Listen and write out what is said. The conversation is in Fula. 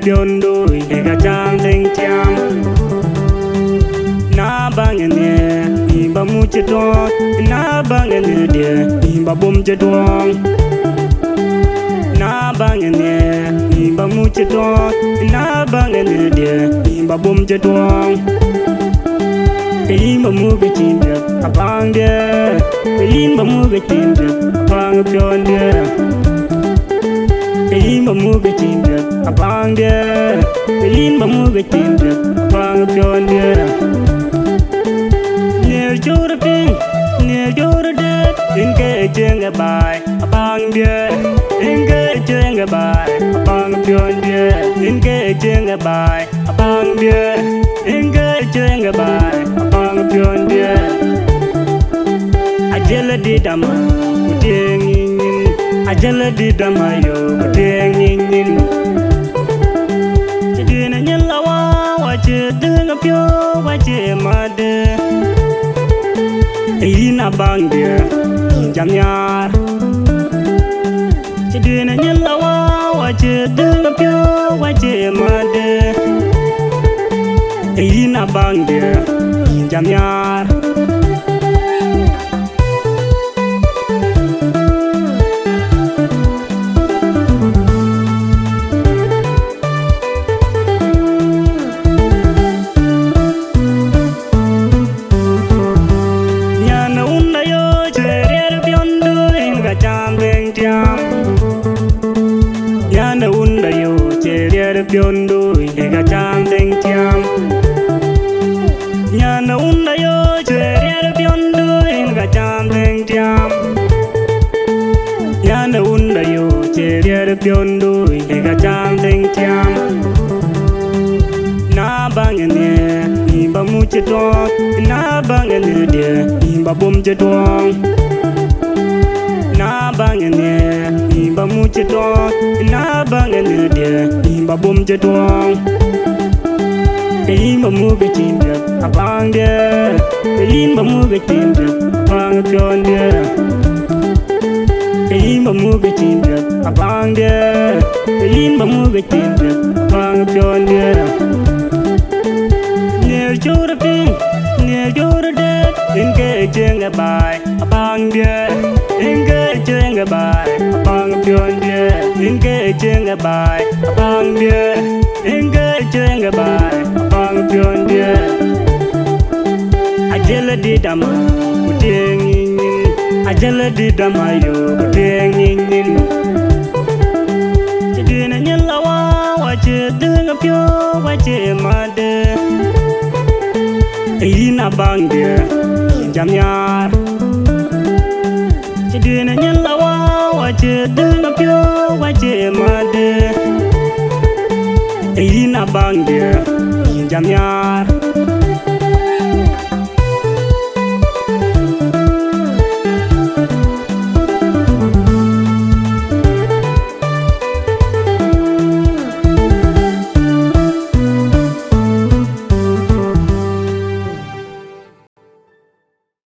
piondo ega chang ding cham na bangene imba muche dong na bangene de imba bom je dong na bangene imba muche dong na bangene de imba bom je dong imba muge chinde abang de imba muge chinde abang pionde imba muge chinde abang de imba muge chinde abang pionde near your pin near your dead engage a by abang de engage a by abang pionde engage a by abang de engage a by abang pionde ajela di dama kutengin ajala di dama yo kutengin dina nyalawa wache denga pyo wache made ina bangde jamyar dina nyalawa wache denga pyo wache made ina bangde jamyar Yana unda yo cherere piondo ega chang ding tiam Yana unda yo cherere piondo ega chang ding tiam Yana unda yo cherere piondo ega chang ding tiam Na bangene imba muche dong na bangene de imba bom je dong Na bangene imba muche dong na bangene de imba bom je dong imba muge chinde abang de imba muge chinde abang pionde imba muge chinde abang de imba muge chinde abang pionde near your pin near your dead engage a by abang de engage a by abang pionde engage a by abang de engage a by abang pionde ajela di dama kutengin ajela di dama yo kutengin dina nyalawa wache denga pyo wache made ina bangde jamyar dina nyalawa wache denga pyo wache made ina bangde jamyar